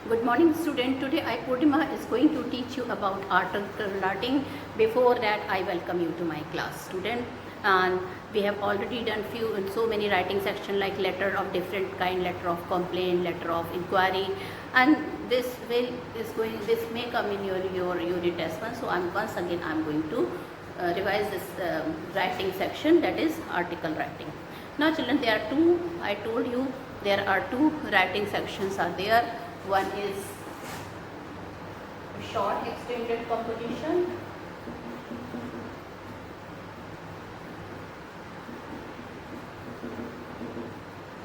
Good morning student. Today I Purnima is going to teach you about article writing. Before that I welcome you to my class student, and we have already done few and so many writing section like letter of different kind, letter of complaint, letter of inquiry, and this may come in your unit test one. So once again I'm going to revise this writing section, that is article writing. Now children, there are two, I told you there are two writing sections are there. One is short extended composition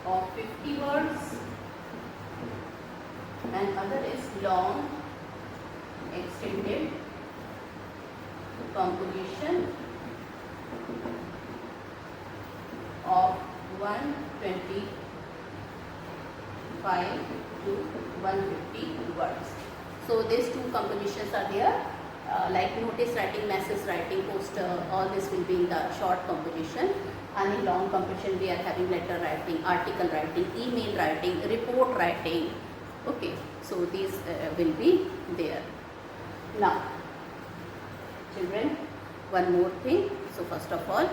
of 50 words and other is long extended composition of 125 to 150 words. So these two compositions are there, like notice writing, message writing, poster, all this will be in the short composition. And in long composition we are having letter writing, article writing, email writing, report writing. Okay, so these will be there. Now children, one more thing. So first of all,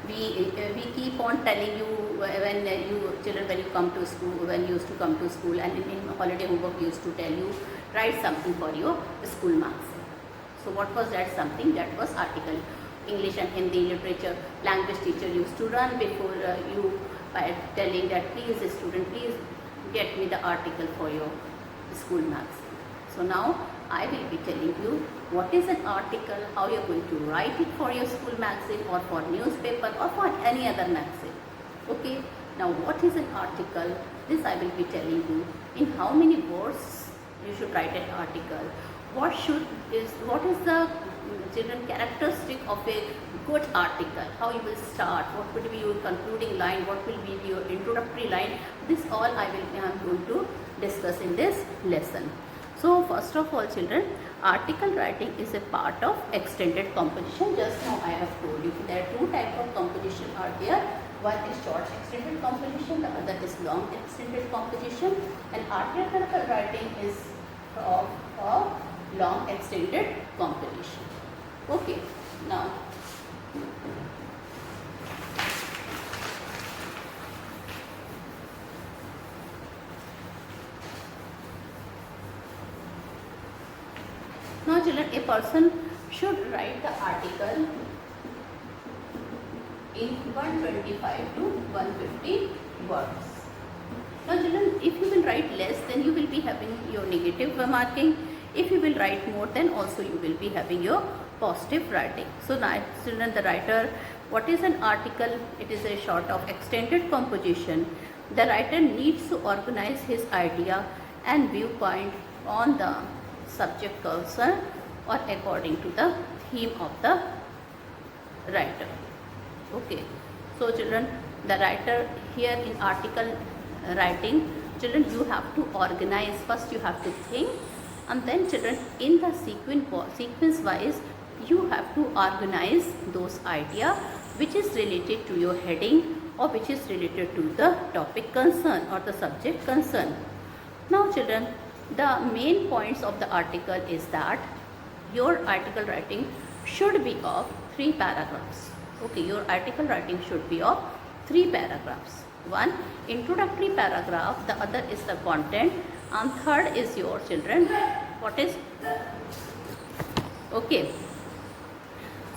we keep on telling you when you children, when you come to school, when you used to come to school, and in holiday homework used to tell you write something for your school marks. So what was that something? That was article. English and Hindi literature language teacher used to run before you by telling that please student, please get me the article for your school marks. So now I will be telling you what is an article, how you are going to write it for your school magazine or for newspaper or for any other magazine. Okay, now what is an article? This I will be telling you in how many words you should write an article. What is the children characteristic of a good article? How you will start? What would be your concluding line? What will be your introductory line? This all I am going to discuss in this lesson. So first of all children, article writing is a part of extended composition. Just now I have told you there are two types of composition are there. One is short extended composition, the other is long extended composition, and article writing is of long extended composition. Okay, now children, a person should write the article in 125 to 150 words. Now children, if you will write less, then you will be having your negative marking. If you will write more, then also you will be having your positive writing. So now children, the writer, what is an article? It is a sort of extended composition. The writer needs to organize his idea and viewpoint on the subject concerned or according to the theme of the writer. Okay, so children, the writer here in article writing, children, you have to organize. First you have to think, and then children, in the sequence wise you have to organize those idea which is related to your heading or which is related to the topic concern or the subject concern. Now children, the main points of the article is that your article writing should be of 3 paragraphs. Okay, your article writing should be of 3 paragraphs. One introductory paragraph, the other is the content, and third is your children, what is? Okay,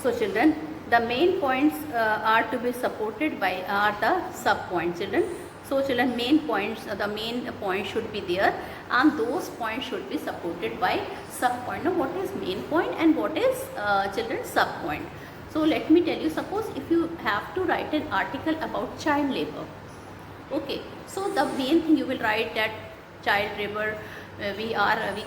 so children, the main points are to be supported by the sub points children. So children, main points, the main point should be there, and those points should be supported by sub point. Now what is main point and what is children sub point? So let me tell you, suppose if you have to write an article about child labor. Okay, so the main thing you will write that child labor, we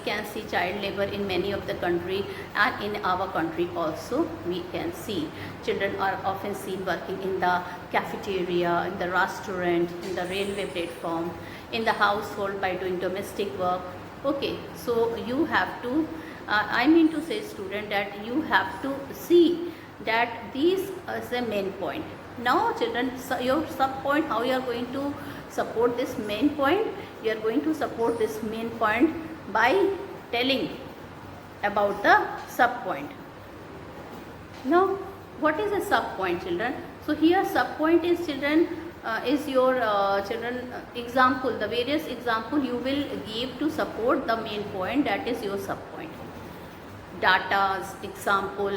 can see child labor in many of the country, and in our country also we can see children are often seen working in the cafeteria, in the restaurant, in the railway platform, in the household by doing domestic work. Okay, so you have to I mean to say student that you have to see that these is the main point. Now children, so your sub point, how you are going to support this main point? You are going to support this main point by telling about the sub point. Now, what is a sub point, children? So here sub point is, children, is your example, the various example you will give to support the main point, that is your sub point. Data's example,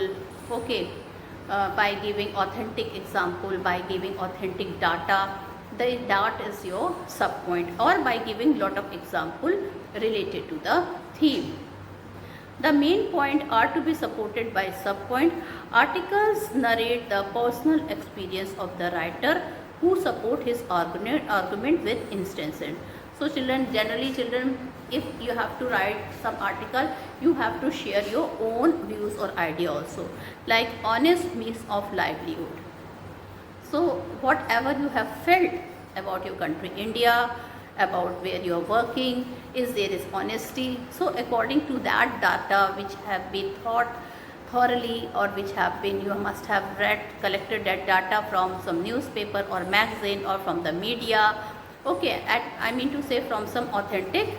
okay, by giving authentic example, by giving authentic data, that is your sub point, or by giving lot of example related to the theme. The main point are to be supported by sub-point. Articles narrate the personal experience of the writer who support his argument with instances. So children, generally children, if you have to write some article, you have to share your own views or idea also, like honest means of livelihood. So whatever you have felt about your country India, about where you are working, is there is honesty. So according to that data which have been thought thoroughly, or which have been, you must have read, collected that data from some newspaper or magazine or from the media, okay, I mean to say from some authentic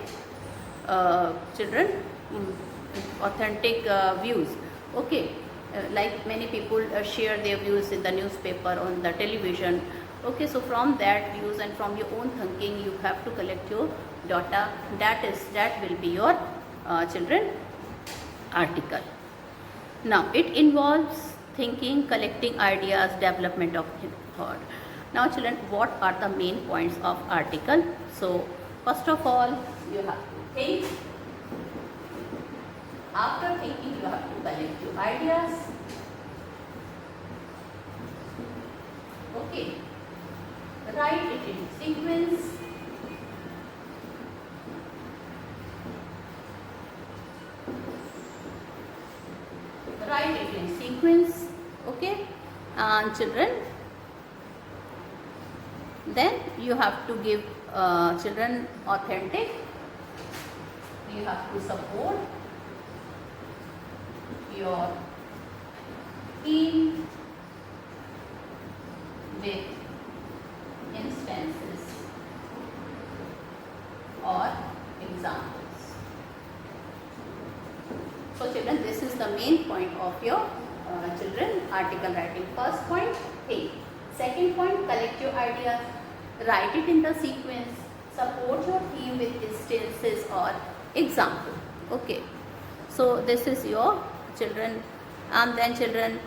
authentic views, okay, like many people share their views in the newspaper, on the television. Okay, so from that views and from your own thinking, you have to collect your data. That will be your children article. Now it involves thinking, collecting ideas, development of thought. Now children, what are the main points of article? So first of all, you have to think. After thinking, you have to collect your ideas. Okay. Write it in sequence. Write it in sequence. Okay. And children, then you have to give children authentic. You have to support your theme with instances or examples. So children, this is the main point of your children article writing. First point, think. Second point, collect your ideas, write it in the sequence, support your theme with instances or example. Okay, so this is your children. And then children,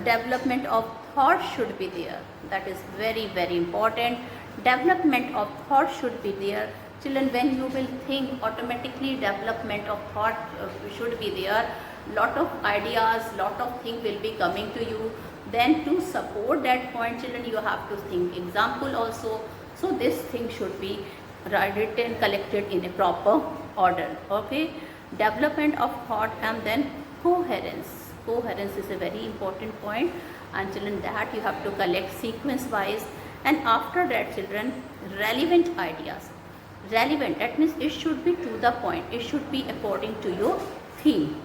development of thought should be there. That is very, very important. Development of thought should be there. Children, when you will think, automatically development of thought should be there. Lot of ideas, lot of things will be coming to you. Then to support that point, children, you have to think example also. So this thing should be written, collected in a proper order. Okay, development of thought, and then coherence. Coherence is a very important point, and children, that you have to collect sequence wise. And after that, children, relevant ideas. Relevant, that means it should be to the point, it should be according to your theme.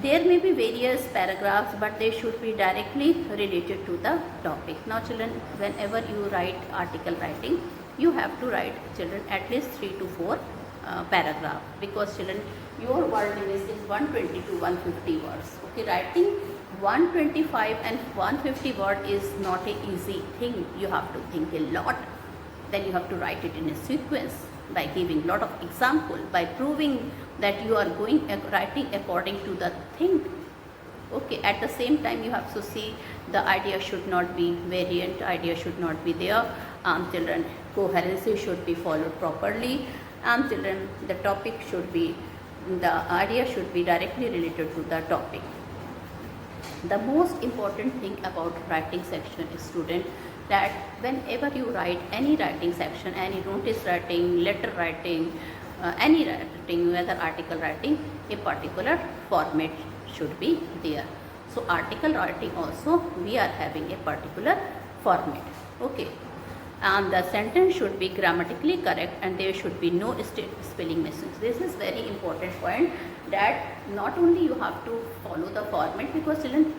There may be various paragraphs, but they should be directly related to the topic. Now children, whenever you write article writing, you have to write, children, at least 3 to 4 paragraph, because children, your word limit is 120 to 150 words. Okay, writing 125 and 150 word is not an easy thing. You have to think a lot. Then you have to write it in a sequence by giving lot of example, by proving that you are writing according to the thing. Okay, at the same time, you have to see the idea should not be variant, idea should not be there. Children, coherency should be followed properly. Children, the topic should be, the idea should be directly related to the topic. The most important thing about writing section is, student, that whenever you write any writing section, any notice writing, letter writing, any writing, whether article writing, a particular format should be there. So article writing also, we are having a particular format. Okay, and the sentence should be grammatically correct, and there should be no spelling mistakes. This is very important point, that not only you have to follow the format, because children,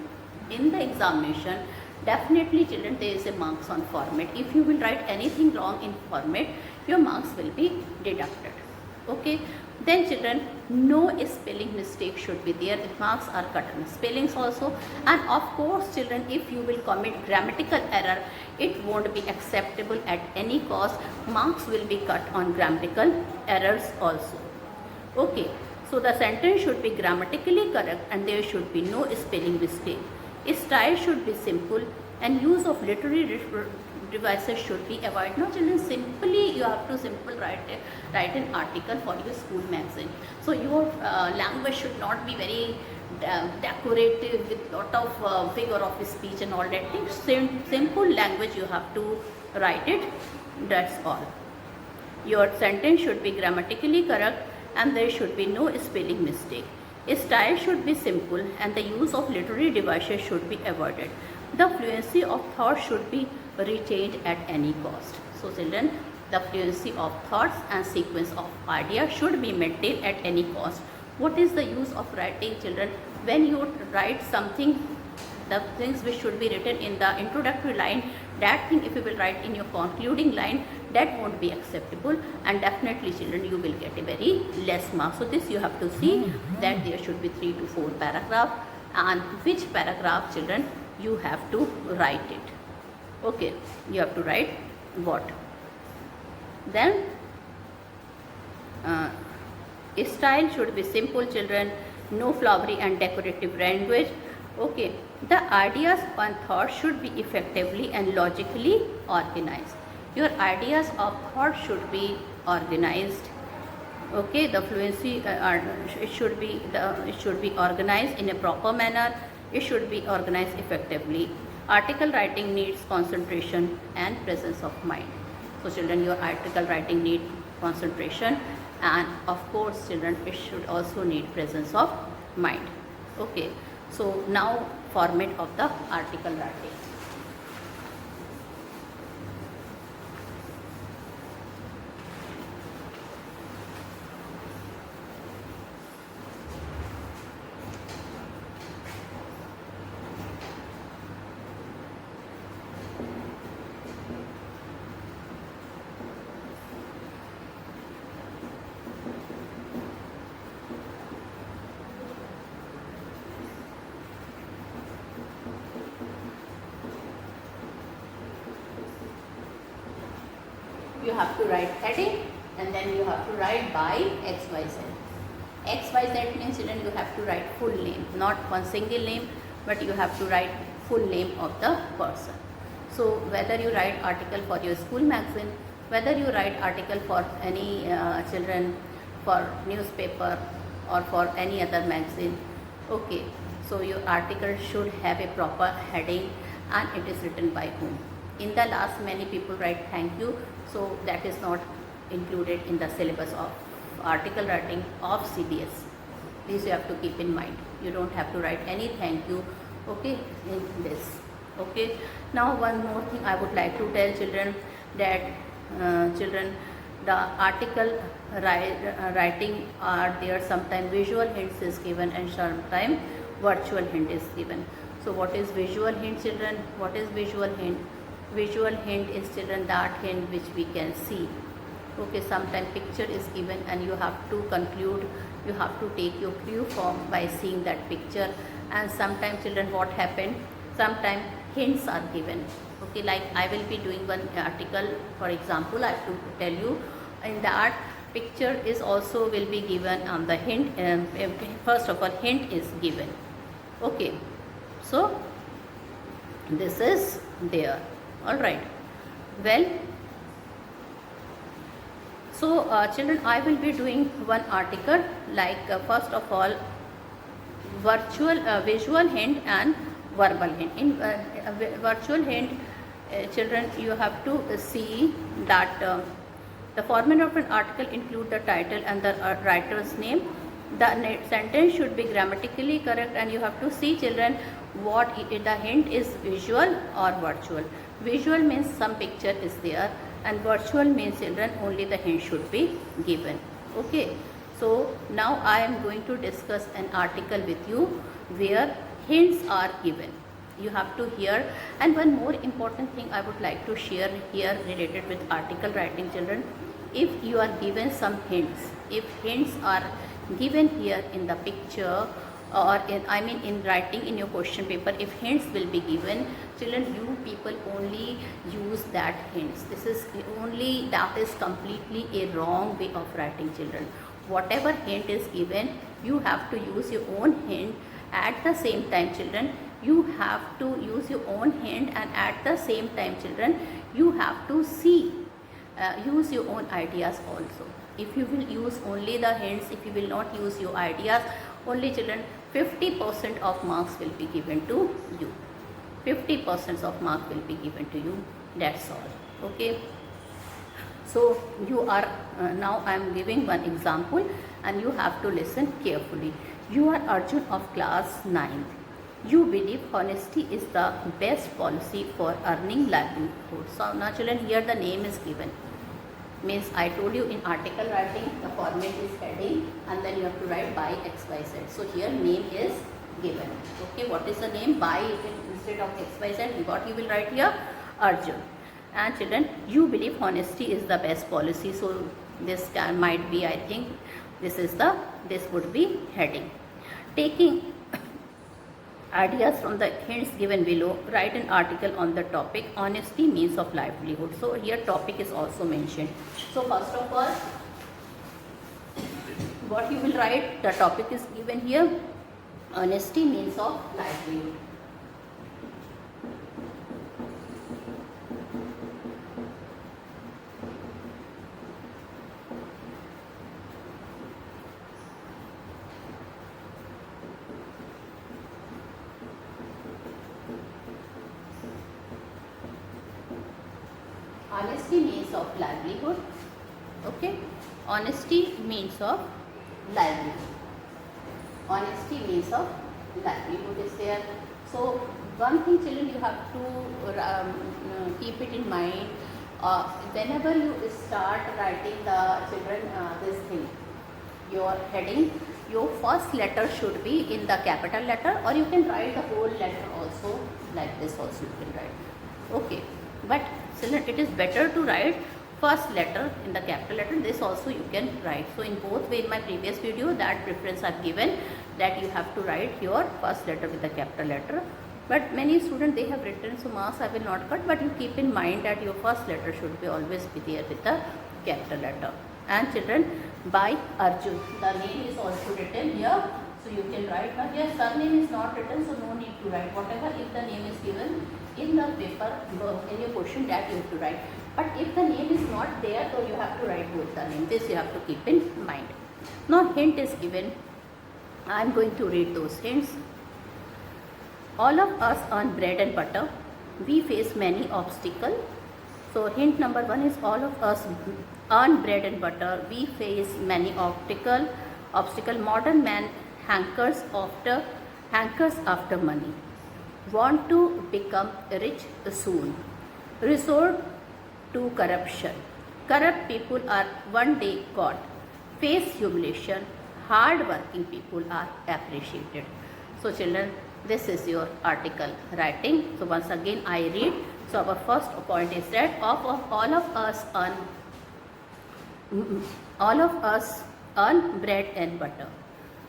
in the examination, definitely children, there is a marks on format. If you will write anything wrong in format, your marks will be deducted. Okay, then children, no spelling mistake should be there. The marks are cut on spellings also, and of course children, if you will commit grammatical error, it won't be acceptable at any cost. Marks will be cut on grammatical errors also. Okay, so the sentence should be grammatically correct and there should be no spelling mistake. Style should be simple and use of literary devices should be avoided. Now children, simply you have to write an article for your school magazine. So your language should not be very decorative with lot of figure of speech and all that things. Simple language you have to write it, that's all. Your sentence should be grammatically correct and there should be no spelling mistake. Style should be simple and the use of literary devices should be avoided. The fluency of thought should be retained at any cost. So children, the fluency of thoughts and sequence of ideas should be maintained at any cost. What is the use of writing, children? When you write something, the things which should be written in the introductory line, that thing if you will write in your concluding line, that won't be acceptable, and definitely children you will get a very less mark. So this you have to see that there should be 3 to 4 paragraph, and which paragraph children you have to write it. Okay, you have to write what. Then style should be simple, children, no flowery and decorative language. Okay, the ideas and thoughts should be effectively and logically organized. Your ideas of thought should be organized. Okay, the fluency it should be organized in a proper manner. It should be organized effectively. Article writing needs concentration and presence of mind. So children, your article writing needs concentration, and of course children, it should also need presence of mind. Okay, so now format of the article writing. You have to write heading and then you have to write by XYZ. XYZ means children you have to write full name, not one single name, but you have to write full name of the person. So whether you write article for your school magazine, whether you write article for any children, for newspaper or for any other magazine, okay, so your article should have a proper heading and it is written by whom. In the last many people write thank you, so that is not included in the syllabus of article writing of CBS. This you have to keep in mind. You don't have to write any thank you, okay, in this. Okay, now one more thing I would like to tell children, that children, the article writing are there, sometimes visual hints is given and sometimes virtual hint is given. So what is visual hint, children? What is visual hint? Visual hint is children that hint which we can see. Okay, sometimes picture is given and you have to conclude, you have to take your clue form by seeing that picture. And sometimes children what happened, sometimes hints are given. Okay, like I will be doing one article, for example, I have to tell you, in that picture is also will be given on the hint. First of all, hint is given. Okay, so this is there. All right, well, so children, I will be doing one article, like first of all visual hint and verbal hint. In virtual hint, children, you have to see that the format of an article include the title and the writer's name. The sentence should be grammatically correct and you have to see, children, what the hint is, visual or virtual. Visual means some picture is there and virtual means, children, only the hint should be given. Okay, so now I am going to discuss an article with you where hints are given. You have to hear. And one more important thing I would like to share here related with article writing, children. if you are given some hints, if hints are given here in the picture, or in writing in your question paper, if hints will be given, children, you people only use that hints. This is only, that is completely a wrong way of writing, children. Whatever hint is given, you have to use your own hint. At the same time, children, you have to use your own hint, and at the same time, children, you have to use your own ideas also. If you will use only the hints, if you will not use your ideas, only, children, 50% of marks will be given to you. 50% of mark will be given to you. That's all. Okay. So you are now I am giving one example, and you have to listen carefully. You are Arjun of class 9th. You believe honesty is the best policy for earning livelihood. So now, children, here the name is given. Means I told you in article writing, the format is heading, and then you have to write by XYZ. So here name is given. Okay, what is the name? By, instead of XYZ, what you will write here? Arjun. And children, you believe honesty is the best policy. So this might be, I think, this would be heading. Taking ideas from the hints given below, write an article on the topic honesty means of livelihood. So here topic is also mentioned. So first of all, what you will write, the topic is given here, honesty means of livelihood. Honesty means of livelihood. Okay, honesty means of livelihood. Honesty means of livelihood is there. So one thing, children, you have to keep it in mind. Whenever you start writing the children this thing, your heading, your first letter should be in the capital letter, or you can write the whole letter also like this. Also you can write. Okay, but children, it is better to write first letter in the capital letter. This also you can write. So in both way, in my previous video, that preference I've given, that you have to write your first letter with the capital letter. But many students, they have written, so marks I will not cut, but you keep in mind that your first letter should be always be there with the capital letter. And children, by Arjun, the name is also written here. So you can write, but here surname is not written, so no need to write. Whatever, if the name is given in the paper, in your question, that you have to write. But if the name is not there, so you have to write both the name. This you have to keep in mind. Now hint is given. I am going to read those hints. All of us earn bread and butter. We face many obstacles. So hint number 1 is all of us earn bread and butter. We face many obstacles. Modern man hankers after money. Want to become rich soon. Resort to corruption. Corrupt people are one day caught. Face humiliation. Hard working people are appreciated. So children, this is your article writing. So once again I read. So our first point is that all of us earn bread and butter.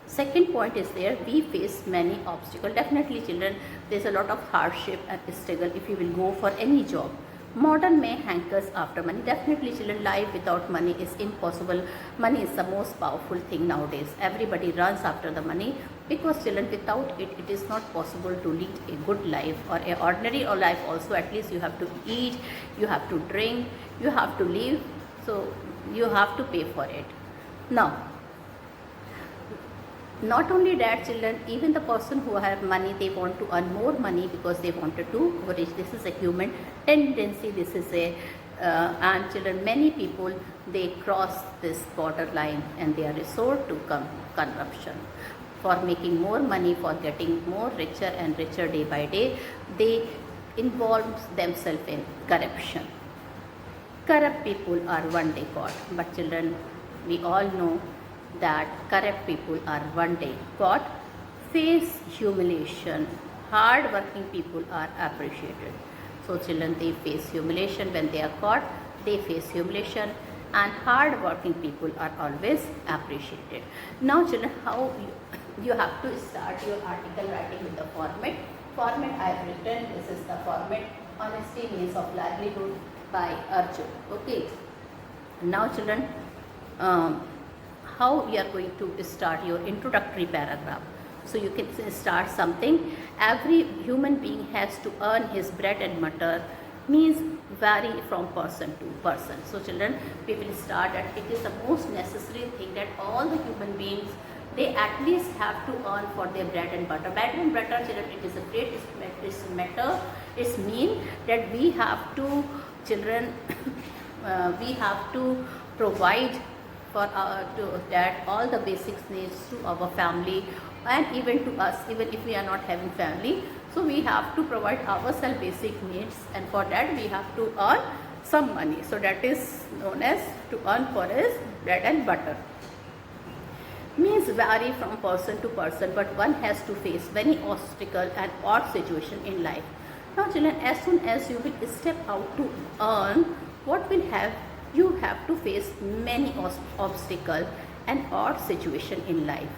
Second point is there, we face many obstacles. Definitely children, there is a lot of hardship and struggle if you will go for any job. Modern man hankers after money. Definitely children, life without money is impossible. Money is the most powerful thing nowadays. Everybody runs after the money, because children, without it, it is not possible to lead a good life or an ordinary life also. At least you have to eat, you have to drink, you have to live. So you have to pay for it. Now, not only that children, even the person who have money, they want to earn more money because they wanted to rich. This is a human tendency. This is a and children, many people, they cross this borderline and they are resort to corruption. For making more money, for getting more richer and richer day by day, they involve themselves in corruption. Corrupt people are one day caught. But children, we all know that corrupt people are one day caught. Face humiliation. Hard working people are appreciated. So children, they face humiliation when they are caught. They face humiliation. and hard working people are always appreciated. Now children, how you have to start your article writing with the format. Format I have written, this is the format, Honesty Means of Livelihood by Arjun. Okay. Now children, how you are going to start your introductory paragraph. So you can start something. Every human being has to earn his bread and butter, means vary from person to person. So children, we will start that it is the most necessary thing that all the human beings, they at least have to earn for their bread and butter. Bread and butter, children, it is a great matter. It's mean that we have to, children, we have to provide for that all the basic needs to our family and even to us, even if we are not having family. So we have to provide ourselves basic needs, and for that we have to earn some money. So that is known as to earn for his bread and butter. Means vary from person to person, but one has to face many obstacles and odd situations in life. Now children, as soon as you will step out to earn, what will have, you have to face many obstacles and odd situations in life.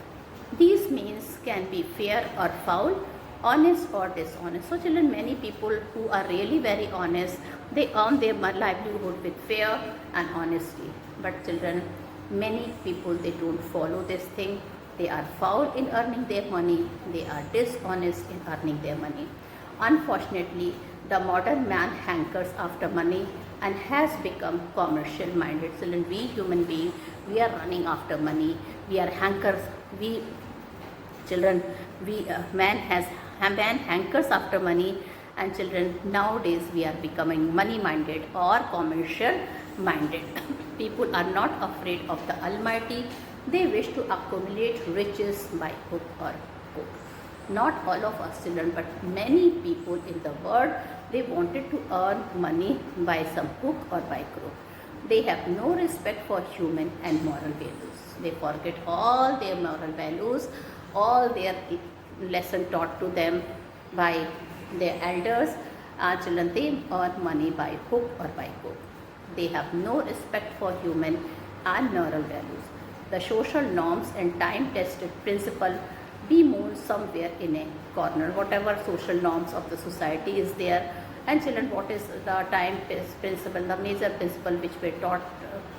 These means can be fair or foul, honest or dishonest. So children, many people who are really very honest, they earn their livelihood with fair and honesty. But children, many people, they don't follow this thing. They are foul in earning their money. They are dishonest in earning their money. Unfortunately, the modern man hankers after money and has become commercial minded. Children, we human beings, we are running after money. We are hankers. Man hankers after money, and children, nowadays we are becoming money minded or commercial minded. People are not afraid of the Almighty. They wish to accumulate riches by hook or crook. Not all of us children, but many people in the world, they wanted to earn money by some hook or by crook. They have no respect for human and moral values. They forget all their moral values, all their lesson taught to them by their elders. Children, they earn money by hook or by crook. They have no respect for human and moral values. The social norms and time-tested principle be moved somewhere in a corner. Whatever social norms of the society is there, and children, what is the time-test principle, the major principle which were taught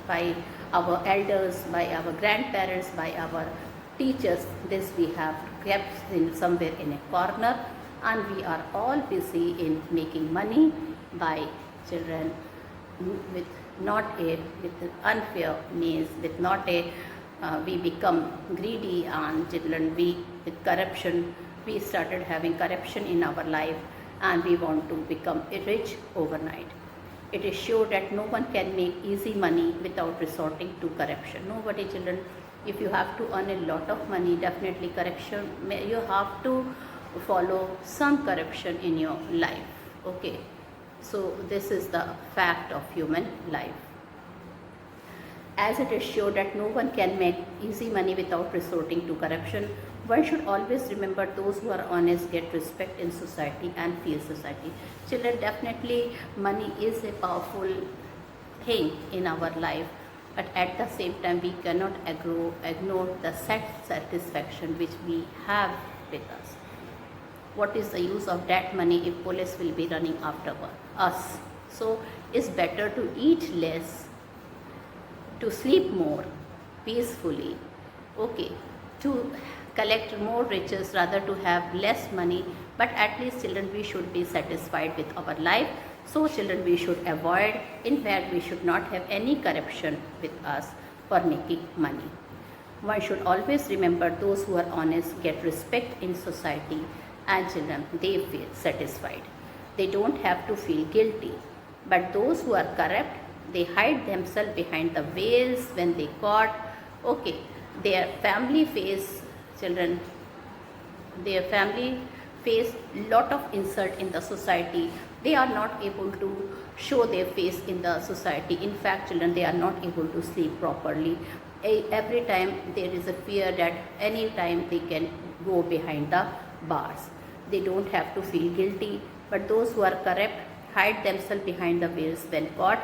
by our elders, by our grandparents, by our teachers, this we have kept in somewhere in a corner, and we are all busy in making money by children with unfair means, with not a we become greedy, and children, we with corruption, we started having corruption in our life, and we want to become rich overnight. It is sure that no one can make easy money without resorting to corruption. Nobody, children. If you have to earn a lot of money, definitely corruption, you have to follow some corruption in your life. Okay. So this is the fact of human life. As it is sure that no one can make easy money without resorting to corruption, one should always remember those who are honest get respect in society and feel society. Children, definitely money is a powerful thing in our life, but at the same time we cannot ignore the satisfaction which we have with us. What is the use of that money if police will be running after us? So it's better to eat less, to sleep more peacefully, okay, to collect more riches rather to have less money, but at least children, we should be satisfied with our life. So children, we should avoid, in fact we should not have any corruption with us for making money. One should always remember those who are honest get respect in society, and children, they feel satisfied. They don't have to feel guilty. But those who are corrupt, they hide themselves behind the veils when they caught. Okay, their family face, children, their family face lot of insult in the society. They are not able to show their face in the society. In fact, children, they are not able to sleep properly. Every time there is a fear that any time they can go behind the bars. They don't have to feel guilty, but those who are corrupt hide themselves behind the veils when caught.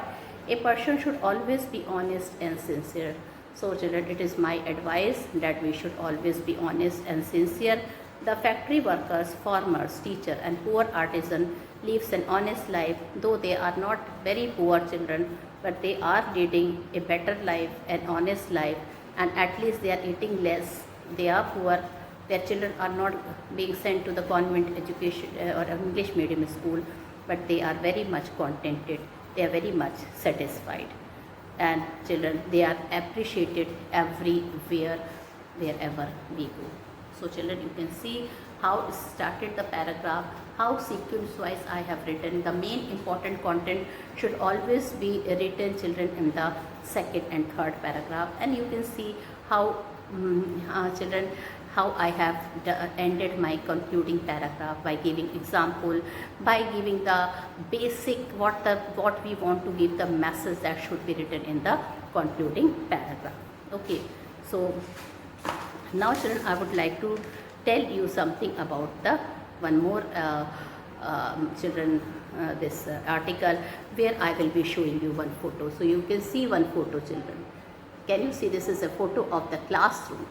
A person should always be honest and sincere. So children, it is my advice that we should always be honest and sincere. The factory workers, farmers, teacher and poor artisan lives an honest life, though they are not very poor children, but they are leading a better life, an honest life, and at least they are eating less. They are poor. Their children are not being sent to the convent education or English medium school, but they are very much contented. They are very much satisfied. And children, they are appreciated everywhere, wherever we go. So children, you can see how started the paragraph, how sequence wise I have written. The main important content should always be written, children, in the second and third paragraph. And you can see how children, how I have ended my concluding paragraph by giving example, by giving the basic what we want to give, the message that should be written in the concluding paragraph. Okay, so now children, I would like to tell you something about the one more children this article where I will be showing you one photo. So you can see one photo, children. Can you see? This is a photo of the classroom.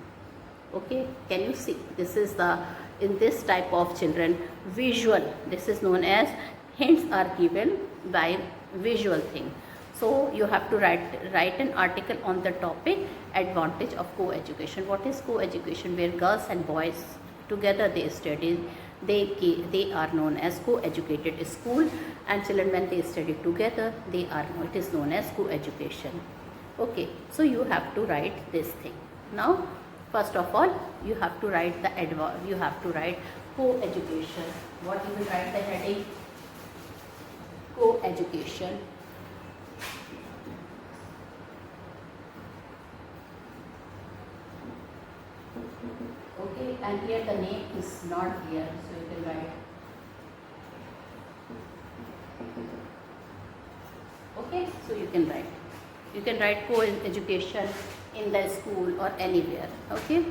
Okay, can you see? This is the, in this type of children, visual. This is known as hints are given by visual thing. So you have to write an article on the topic advantage of co-education. What is co-education? Where girls and boys together they study. They are known as co-educated school, and children when they study together, it is known as co-education. Okay, so you have to write this thing. Now, first of all, you have to write you have to write co-education. What you will write the heading? Co-education. Okay, and here the name is not here, so you can write. Okay, so you can write. You can write co-education in the school or anywhere. Okay,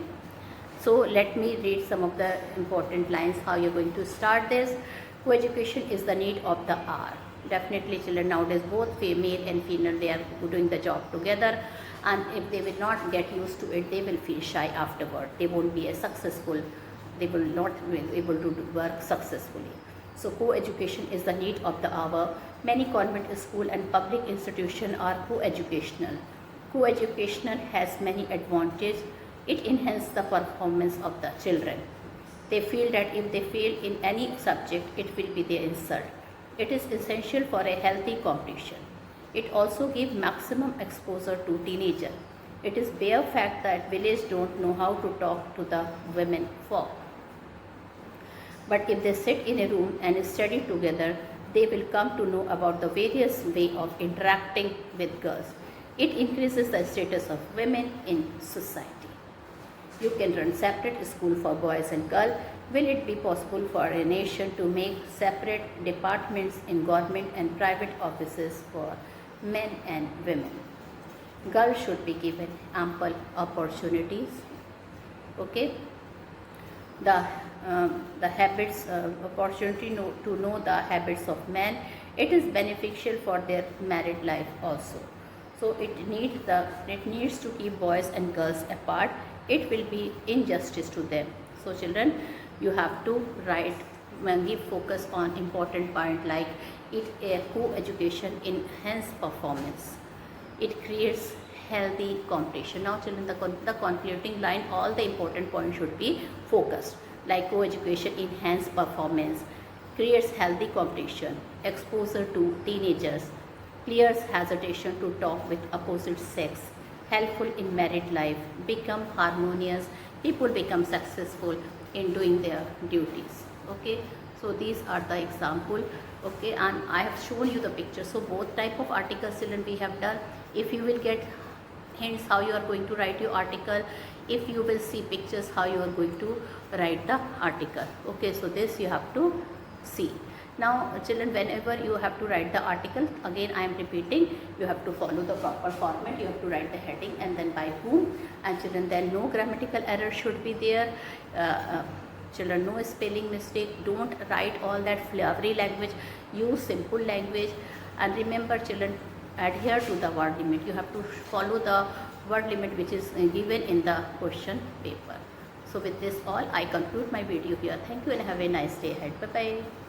so let me read some of the important lines how you're going to start this. Co-education is the need of the hour. Definitely children nowadays, both male and female, they are doing the job together, and if they will not get used to it, they will feel shy afterward. They won't be as successful. They will not be able to work successfully. So co-education is the need of the hour. Many convent school and public institutions are co-educational. Co-educational has many advantages. It enhances the performance of the children. They feel that if they fail in any subject, it will be their insult. It is essential for a healthy competition. It also gives maximum exposure to teenagers. It is bare fact that village don't know how to talk to the women folk. But if they sit in a room and study together, they will come to know about the various way of interacting with girls. It increases the status of women in society. You can run separate school for boys and girls. Will it be possible for a nation to make separate departments in government and private offices for men and women? Girls should be given ample opportunities. Okay. The habits, opportunity to know the habits of men. It is beneficial for their married life also. So it needs to keep boys and girls apart. It will be injustice to them. So children, you have to write when give focus on important point like co-education enhance performance. It creates healthy competition. Now children, the concluding line, all the important points should be focused. Like co-education enhance performance, creates healthy competition, exposure to teenagers, clears hesitation to talk with opposite sex, helpful in married life, become harmonious, people become successful in doing their duties. Okay, so these are the example. Okay, and I have shown you the picture. So both type of articles children we have done. If you will get hints how you are going to write your article, if you will see pictures how you are going to write the article. Okay, so this you have to see. Now children, whenever you have to write the article, again I am repeating, you have to follow the proper format. You have to write the heading and then by whom, and children then no grammatical error should be there. Children, no spelling mistake. Don't write all that flowery language. Use simple language. And remember children, adhere to the word limit. You have to follow the word limit which is given in the question paper. So with this all, I conclude my video here. Thank you and have a nice day ahead. Bye bye.